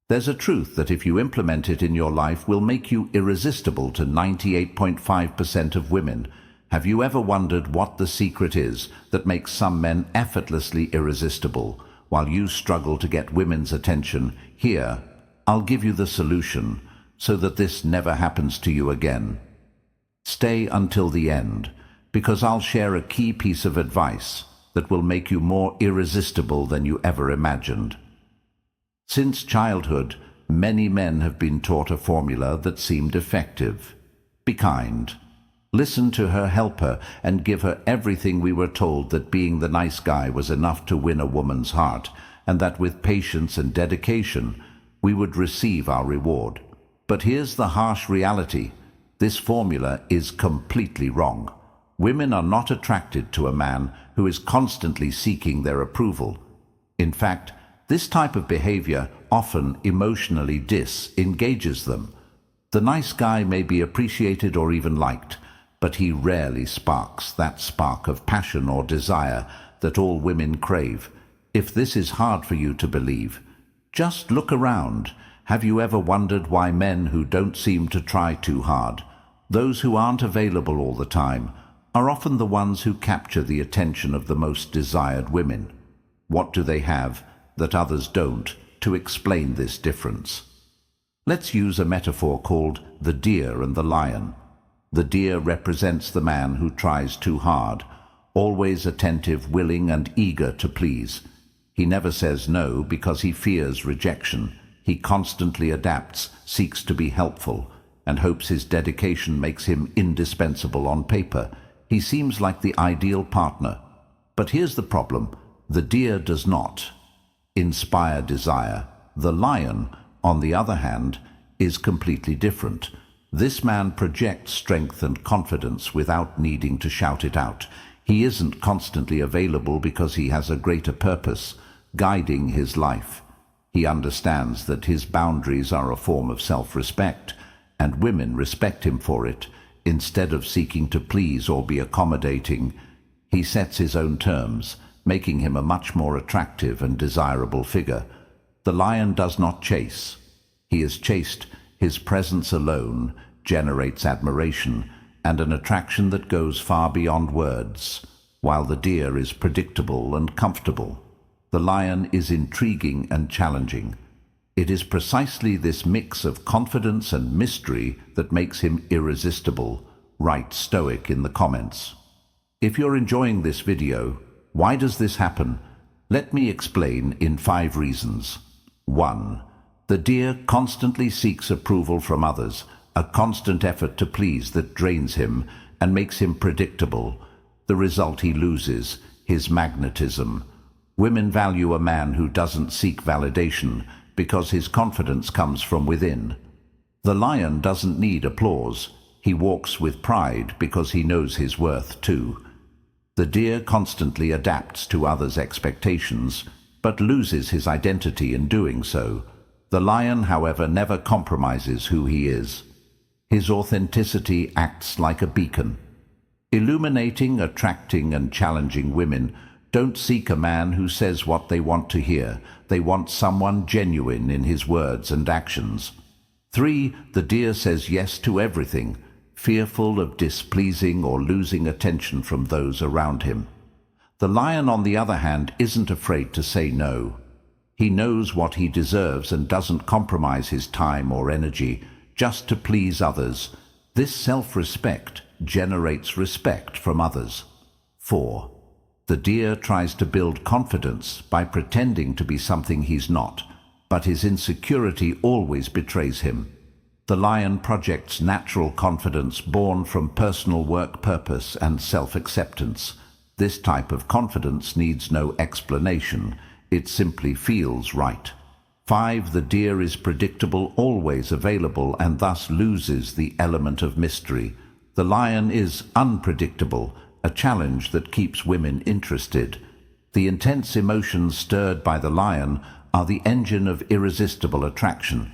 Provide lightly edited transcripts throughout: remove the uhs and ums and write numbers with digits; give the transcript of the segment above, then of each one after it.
There's a truth that if you implement it in your life will make you irresistible to 98.5% of women. Have you ever wondered what the secret is that makes some men effortlessly irresistible while you struggle to get women's attention? Here, I'll give you the solution so that this never happens to you again. Stay until the end, because I'll share a key piece of advice that will make you more irresistible than you ever imagined. Since childhood, many men have been taught a formula that seemed effective. Be kind. Listen to her, help her, and give her everything. We were told that being the nice guy was enough to win a woman's heart, and that with patience and dedication, we would receive our reward. But here's the harsh reality. This formula is completely wrong. Women are not attracted to a man who is constantly seeking their approval. In fact, this type of behavior often emotionally disengages them. The nice guy may be appreciated or even liked, but he rarely sparks that spark of passion or desire that all women crave. If this is hard for you to believe, just look around. Have you ever wondered why men who don't seem to try too hard, those who aren't available all the time, are often the ones who capture the attention of the most desired women? What do they have that others don't to explain this difference? Let's use a metaphor called the deer and the lion. The deer represents the man who tries too hard, always attentive, willing, and eager to please. He never says no because he fears rejection. He constantly adapts, seeks to be helpful, and hopes his dedication makes him indispensable on paper. He seems like the ideal partner. But here's the problem. The deer does not inspire desire. The lion, on the other hand, is completely different. This man projects strength and confidence without needing to shout it out. He isn't constantly available because he has a greater purpose guiding his life. He understands that his boundaries are a form of self-respect, and women respect him for it. Instead of seeking to please or be accommodating, he sets his own terms, making him a much more attractive and desirable figure. The lion does not chase. He is chased. His presence alone generates admiration and an attraction that goes far beyond words, while the deer is predictable and comfortable. The lion is intriguing and challenging. It is precisely this mix of confidence and mystery that makes him irresistible. Write Stoic in the comments. If you're enjoying this video, why does this happen? Let me explain in 5 reasons. 1. The deer constantly seeks approval from others, a constant effort to please that drains him and makes him predictable. The result, he loses his magnetism. Women value a man who doesn't seek validation because his confidence comes from within. The lion doesn't need applause. He walks with pride because he knows his worth too. The deer constantly adapts to others' expectations, but loses his identity in doing so. The lion, however, never compromises who he is. His authenticity acts like a beacon. Illuminating, attracting, and challenging women don't seek a man who says what they want to hear. They want someone genuine in his words and actions. 3. The deer says yes to everything, fearful of displeasing or losing attention from those around him. The lion, on the other hand, isn't afraid to say no. He knows what he deserves and doesn't compromise his time or energy just to please others. This self-respect generates respect from others. 4. The deer tries to build confidence by pretending to be something he's not, but his insecurity always betrays him. The lion projects natural confidence born from personal work, purpose, and self-acceptance. This type of confidence needs no explanation. It simply feels right. 5. The deer is predictable, always available, and thus loses the element of mystery. The lion is unpredictable, a challenge that keeps women interested. The intense emotions stirred by the lion are the engine of irresistible attraction.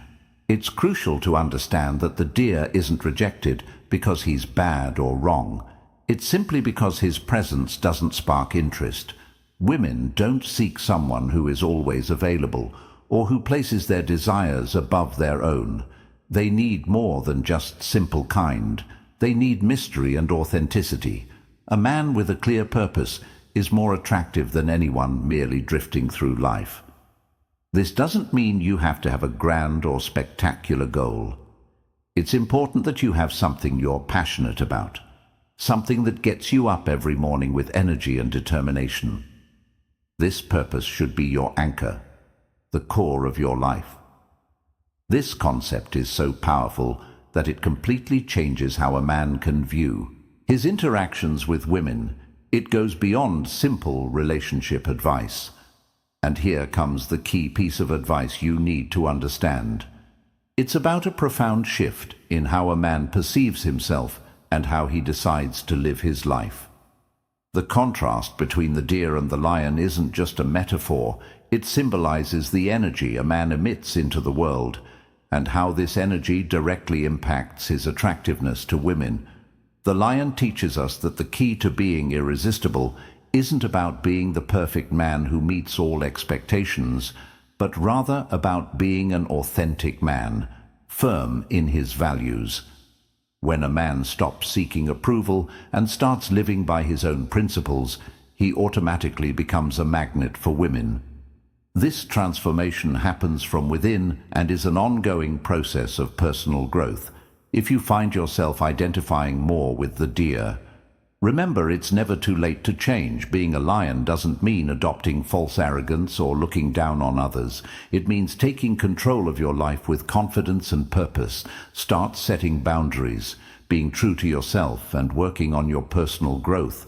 It's crucial to understand that the deer isn't rejected because he's bad or wrong. It's simply because his presence doesn't spark interest. Women don't seek someone who is always available or who places their desires above their own. They need more than just simple kind. They need mystery and authenticity. A man with a clear purpose is more attractive than anyone merely drifting through life. This doesn't mean you have to have a grand or spectacular goal. It's important that you have something you're passionate about, something that gets you up every morning with energy and determination. This purpose should be your anchor, the core of your life. This concept is so powerful that it completely changes how a man can view his interactions with women. It goes beyond simple relationship advice. And here comes the key piece of advice you need to understand. It's about a profound shift in how a man perceives himself and how he decides to live his life. The contrast between the deer and the lion isn't just a metaphor, it symbolizes the energy a man emits into the world and how this energy directly impacts his attractiveness to women. The lion teaches us that the key to being irresistible isn't about being the perfect man who meets all expectations, but rather about being an authentic man, firm in his values. When a man stops seeking approval and starts living by his own principles, he automatically becomes a magnet for women. This transformation happens from within and is an ongoing process of personal growth. If you find yourself identifying more with the deer, remember it's never too late to change. Being a lion doesn't mean adopting false arrogance or looking down on others. It means taking control of your life with confidence and purpose. Start setting boundaries, being true to yourself, and working on your personal growth.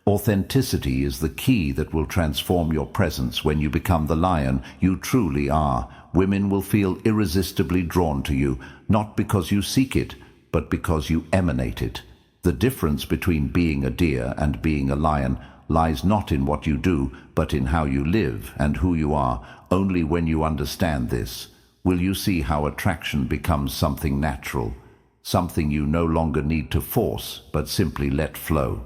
Authenticity is the key that will transform your presence. When you become the lion you truly are, women will feel irresistibly drawn to you, not because you seek it, but because you emanate it. The difference between being a deer and being a lion lies not in what you do, but in how you live and who you are. Only when you understand this will you see how attraction becomes something natural, something you no longer need to force, but simply let flow.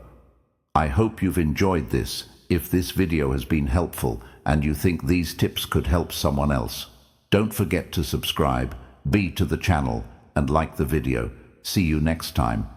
I hope you've enjoyed this. If this video has been helpful and you think these tips could help someone else, don't forget to subscribe, be to the channel, and like the video. See you next time.